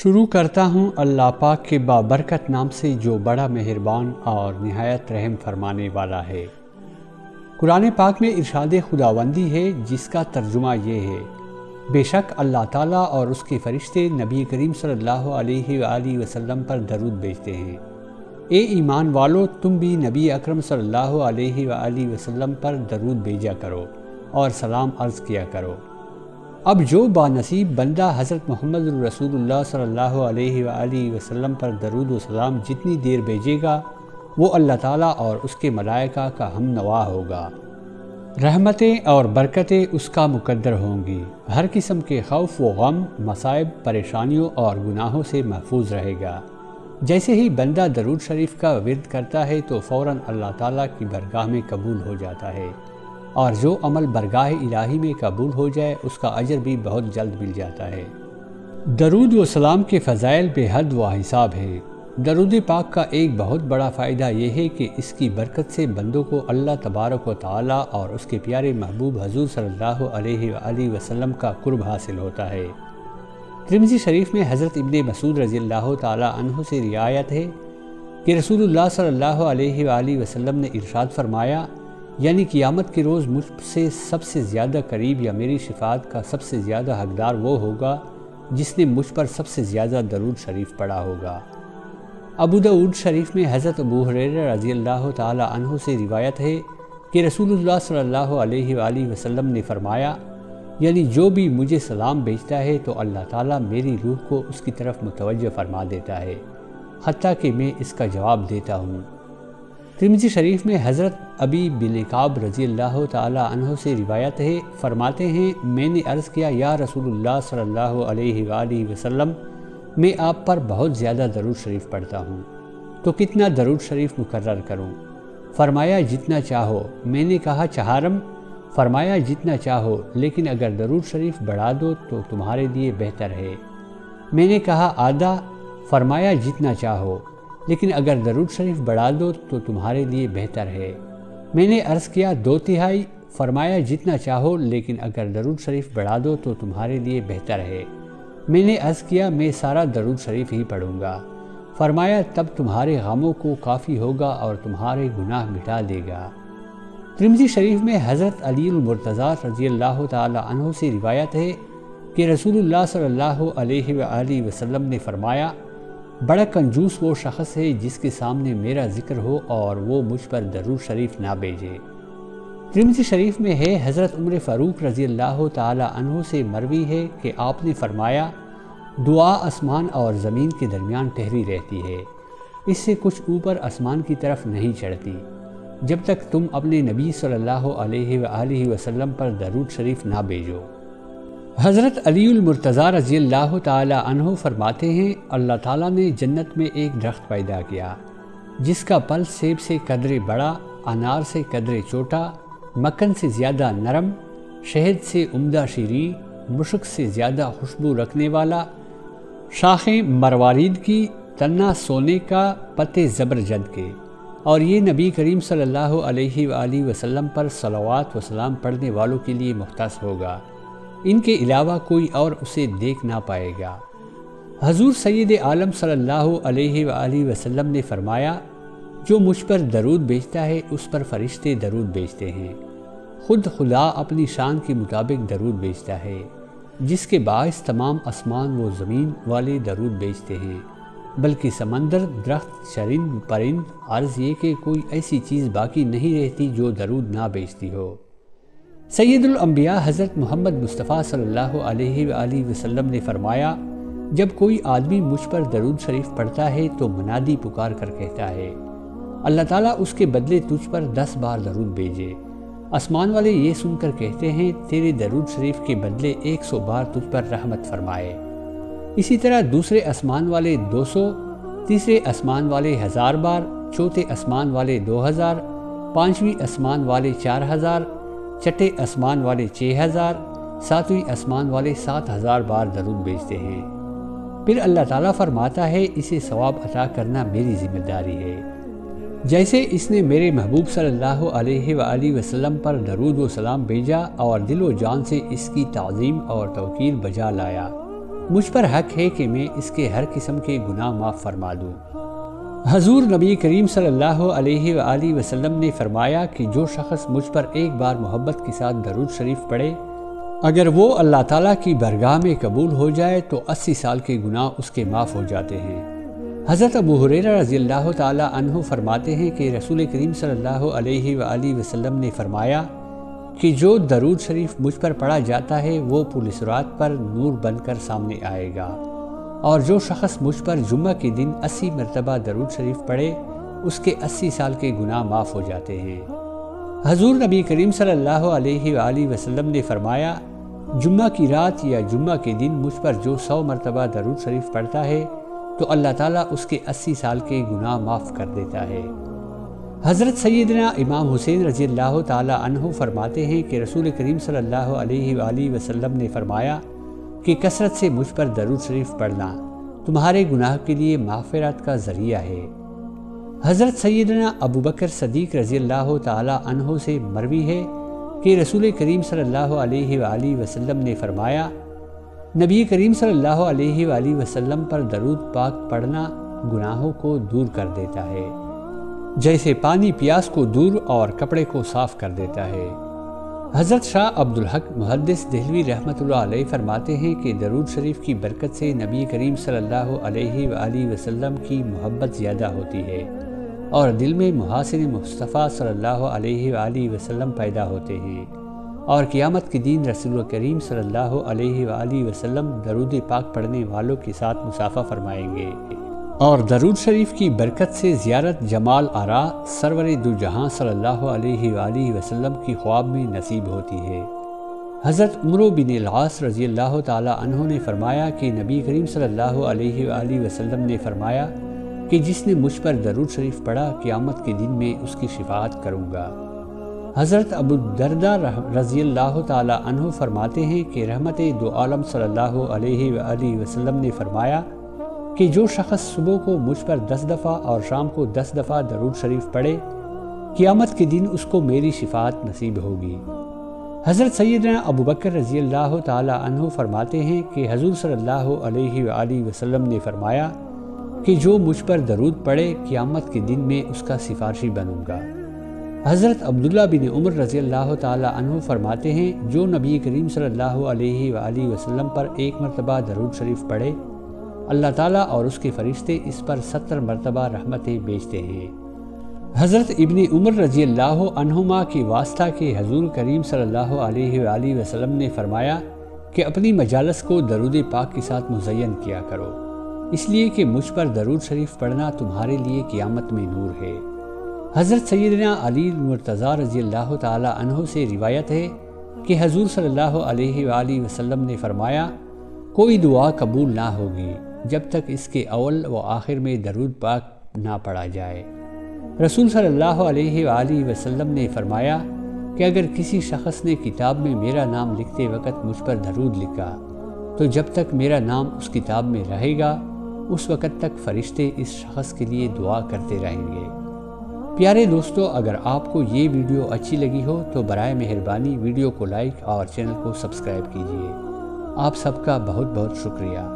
شروع کرتا ہوں اللہ پاک کے بابرکت نام سے جو بڑا مہربان اور نہایت رحم فرمانے والا ہے۔ قرآن پاک میں ارشاد خداوندی ہے جس کا ترجمہ یہ ہے: بے شک اللہ تعالیٰ اور اس کے فرشتے نبی کریم صلی اللہ علیہ وآلہ وسلم پر درود بھیجتے ہیں۔ اے ایمان والو، تم بھی نبی اکرم صلی اللہ علیہ وآلہ وسلم پر درود بھیجا کرو اور سلام عرض کیا کرو۔ اب جو بانصیب بندہ حضرت محمد رسول اللہ صلی اللہ علیہ وآلہ وسلم پر درود و سلام جتنی دیر بھیجے گا وہ اللہ تعالیٰ اور اس کے ملائکہ کا ہم نوا ہوگا۔ رحمتیں اور برکتیں اس کا مقدر ہوں گی۔ ہر قسم کے خوف و غم، مصائب، پریشانیوں اور گناہوں سے محفوظ رہے گا۔ جیسے ہی بندہ درود شریف کا ورد کرتا ہے تو فوراً اللہ تعالیٰ کی برگاہ میں قبول ہو جاتا ہے، اور جو عمل برگاہ الہی میں قبول ہو جائے اس کا اجر بھی بہت جلد مل جاتا ہے۔ درود و سلام کے فضائل بے حد و حساب ہے۔ درود پاک کا ایک بہت بڑا فائدہ یہ ہے کہ اس کی برکت سے بندوں کو اللہ تبارک و تعالیٰ اور اس کے پیارے محبوب حضور صلی اللہ علیہ وآلہ وسلم کا قرب حاصل ہوتا ہے۔ ترمذی شریف میں حضرت ابن مسعود رضی اللہ تعالیٰ عنہ سے روایت ہے کہ رسول اللہ صلی اللہ علیہ وآلہ وسلم نے ارشاد فرمایا، یعنی قیامت کے روز مجھ سے سب سے زیادہ قریب یا میری شفاعت کا سب سے زیادہ حقدار وہ ہوگا جس نے مجھ پر سب سے زیادہ درود شریف پڑھا ہوگا۔ ابو داؤد شریف میں حضرت ابو ہریرہ رضی اللہ تعالی عنہ سے روایت ہے کہ رسول اللہ صلی اللہ علیہ وآلہ وسلم نے فرمایا، یعنی جو بھی مجھے سلام بھیجتا ہے تو اللہ تعالیٰ میری روح کو اس کی طرف متوجہ فرما دیتا ہے، حتیٰ کہ میں اس کا جواب دیتا ہوں۔ ترمذی شریف میں حضرت ابی بن کعب رضی اللہ تعالی عنہ سے روایت ہے، فرماتے ہیں میں نے عرض کیا، یا رسول اللہ صلی اللہ علیہ وآلہ وسلم، میں آپ پر بہت زیادہ درود شریف پڑھتا ہوں، تو کتنا درود شریف مقرر کروں؟ فرمایا جتنا چاہو۔ میں نے کہا چہارم؟ فرمایا جتنا چاہو، لیکن اگر درود شریف بڑھا دو تو تمہارے لیے بہتر ہے۔ میں نے کہا آدھا؟ فرمایا جتنا چاہو، لیکن اگر درود شریف بڑھا دو تو تمہارے لیے بہتر ہے۔ میں نے عرض کیا دو تہائی؟ فرمایا جتنا چاہو، لیکن اگر درود شریف بڑھا دو تو تمہارے لیے بہتر ہے۔ میں نے عرض کیا میں سارا درود شریف ہی پڑھوں گا۔ فرمایا تب تمہارے غموں کو کافی ہوگا اور تمہارے گناہ مٹا دے گا۔ ترمذی شریف میں حضرت علی المرتضیٰ رضی اللہ تعالی عنہ سے روایت ہے کہ رسول اللہ صلی اللہ علیہ وآلہ وسلم نے فرمایا، بڑا کنجوس وہ شخص ہے جس کے سامنے میرا ذکر ہو اور وہ مجھ پر درود شریف نہ بھیجے۔ ترمذی شریف میں ہے، حضرت عمر فاروق رضی اللہ تعالی عنہ سے مروی ہے کہ آپ نے فرمایا، دعا آسمان اور زمین کے درمیان ٹھہری رہتی ہے، اس سے کچھ اوپر آسمان کی طرف نہیں چڑھتی جب تک تم اپنے نبی صلی اللہ علیہ وآلہ وسلم پر درود شریف نہ بھیجو۔ حضرت علی المرتضیٰ رضی اللہ تعالی عنہ فرماتے ہیں، اللہ تعالیٰ نے جنت میں ایک درخت پیدا کیا جس کا پھل سیب سے قدرے بڑا، انار سے قدرے چھوٹا، مکھن سے زیادہ نرم، شہد سے عمدہ شیریں، مشک سے زیادہ خوشبو رکھنے والا، شاخیں مروارید کی، تنا سونے کا، پتے زبرجد کے، اور یہ نبی کریم صلی اللہ علیہ وآلہ وسلم پر صلوات و سلام پڑھنے والوں کے لیے مختص ہوگا، ان کے علاوہ کوئی اور اسے دیکھ نہ پائے گا۔ حضور سید عالم صلی اللہ علیہ وآلہ وسلم نے فرمایا، جو مجھ پر درود بھیجتا ہے اس پر فرشتے درود بھیجتے ہیں، خود خدا اپنی شان کے مطابق درود بھیجتا ہے، جس کے باعث تمام آسمان و زمین والے درود بھیجتے ہیں، بلکہ سمندر، درخت، چرند، پرند، عرض یہ کہ کوئی ایسی چیز باقی نہیں رہتی جو درود نہ بھیجتی ہو۔ سید الانبیاء حضرت محمد مصطفیٰ صلی اللہ علیہ وآلہ وسلم نے فرمایا، جب کوئی آدمی مجھ پر درود شریف پڑھتا ہے تو منادی پکار کر کہتا ہے، اللہ تعالیٰ اس کے بدلے تجھ پر 10 بار درود بھیجے۔ آسمان والے یہ سن کر کہتے ہیں، تیرے درود شریف کے بدلے 100 بار تجھ پر رحمت فرمائے۔ اسی طرح دوسرے آسمان والے 200، تیسرے آسمان والے 1000 بار، چوتھے آسمان والے 2000، پانچویں آسمان والے 4000، چھٹے آسمان والے 6000، ساتویں آسمان والے 7000 بار درود بھیجتے ہیں۔ پھر اللہ تعالیٰ فرماتا ہے، اسے ثواب عطا کرنا میری ذمہ داری ہے، جیسے اس نے میرے محبوب صلی اللہ علیہ وآلہ وسلم پر درود و سلام بھیجا اور دل و جان سے اس کی تعظیم اور توقیر بجا لایا، مجھ پر حق ہے کہ میں اس کے ہر قسم کے گناہ معاف فرما دوں۔ حضور نبی کریم صلی اللہ علیہ وآلہ وسلم نے فرمایا کہ جو شخص مجھ پر ایک بار محبت کے ساتھ درود شریف پڑھے، اگر وہ اللہ تعالیٰ کی بارگاہ میں قبول ہو جائے تو 80 سال کے گناہ اس کے معاف ہو جاتے ہیں۔ حضرت ابو ہریرہ رضی اللہ تعالیٰ عنہ فرماتے ہیں کہ رسول کریم صلی اللہ علیہ وآلہ وسلم نے فرمایا کہ جو درود شریف مجھ پر پڑھا جاتا ہے وہ پل صراط پر نور بن کر سامنے آئے گا، اور جو شخص مجھ پر جمعہ کے دن 80 مرتبہ درود شریف پڑھے اس کے 80 سال کے گناہ معاف ہو جاتے ہیں۔ حضور نبی کریم صلی اللہ علیہ وآلہ وسلم نے فرمایا، جمعہ کی رات یا جمعہ کے دن مجھ پر جو 100 مرتبہ درود شریف پڑھتا ہے تو اللہ تعالیٰ اس کے 80 سال کے گناہ معاف کر دیتا ہے۔ حضرت سیدنا امام حسین رضی اللہ تعالیٰ عنہ فرماتے ہیں کہ رسول کریم صلی اللہ علیہ وآلہ وسلم نے فرمایا کہ کثرت سے مجھ پر درود شریف پڑھنا تمہارے گناہ کے لیے مغفرت کا ذریعہ ہے۔ حضرت سیدنا ابو بکر صدیق رضی اللہ تعالیٰ عنہ سے مروی ہے کہ رسول کریم صلی اللہ علیہ وآلہ وسلم نے فرمایا، نبی کریم صلی اللہ علیہ وآلہ وسلم پر درود پاک پڑھنا گناہوں کو دور کر دیتا ہے، جیسے پانی پیاس کو دور اور کپڑے کو صاف کر دیتا ہے۔ حضرت شاہ عبدالحق محدث دہلوی رحمۃ اللہ علیہ فرماتے ہیں کہ درود شریف کی برکت سے نبی کریم صلی اللہ علیہ وآلہ وسلم کی محبت زیادہ ہوتی ہے اور دل میں محاسن مصطفیٰ صلی اللہ علیہ وآلہ وسلم پیدا ہوتے ہیں، اور قیامت کے دن رسول کریم صلی اللہ علیہ وآلہ وسلم درود پاک پڑھنے والوں کے ساتھ مصافحہ فرمائیں گے، اور درود شریف کی برکت سے زیارت جمال آرا سرور دو جہاں صلی اللہ علیہ وآلہ وسلم کی خواب میں نصیب ہوتی ہے۔ حضرت عمرو بن العاص رضی اللہ تعالیٰ عنہ نے فرمایا کہ نبی کریم صلی اللہ علیہ وآلہ وسلم نے فرمایا کہ جس نے مجھ پر درود شریف پڑھا قیامت کے دن میں اس کی شفاعت کروں گا۔ حضرت ابو الدرداء رضی اللہ تعالیٰ عنہ فرماتے ہیں کہ رحمت دو عالم صلی اللہ علیہ وآلہ وسلم نے فرمایا کہ جو شخص صبح کو مجھ پر 10 دفعہ اور شام کو 10 دفعہ درود شریف پڑھے قیامت کے دن اس کو میری شفاعت نصیب ہوگی۔ حضرت سیدنا ابو بکر رضی اللہ تعالیٰ عنہ فرماتے ہیں کہ حضور صلی اللہ علیہ وآلہ وسلم نے فرمایا کہ جو مجھ پر درود پڑھے قیامت کے دن میں اس کا سفارشی بنوں گا۔ حضرت عبداللہ بن عمر رضی اللہ تعالیٰ عنہ فرماتے ہیں جو نبی کریم صلی اللہ علیہ وآلہ وسلم پر 1 مرتبہ درود شریف پڑھے اللہ تعالیٰ اور اس کے فرشتے اس پر 70 مرتبہ رحمتیں بھیجتے ہیں۔ حضرت ابن عمر رضی اللہ عنہما کی واسطہ کہ حضور کریم صلی اللہ علیہ وآلہ وسلم نے فرمایا کہ اپنی مجالس کو درود پاک کے ساتھ مزین کیا کرو، اس لیے کہ مجھ پر درود شریف پڑھنا تمہارے لیے قیامت میں نور ہے۔ حضرت سیدنا علی المرتضیٰ رضی اللہ تعالیٰ عنہ سے روایت ہے کہ حضور صلی اللہ علیہ وآلہ وسلم نے فرمایا کوئی دعا قبول نہ ہوگی جب تک اس کے اول و آخر میں درود پاک نہ پڑھا جائے۔ رسول صلی اللہ علیہ وآلہ وسلم نے فرمایا کہ اگر کسی شخص نے کتاب میں میرا نام لکھتے وقت مجھ پر درود لکھا تو جب تک میرا نام اس کتاب میں رہے گا اس وقت تک فرشتے اس شخص کے لیے دعا کرتے رہیں گے۔ پیارے دوستو، اگر آپ کو یہ ویڈیو اچھی لگی ہو تو برائے مہربانی ویڈیو کو لائک اور چینل کو سبسکرائب کیجیے۔ آپ سب کا بہت بہت شکریہ۔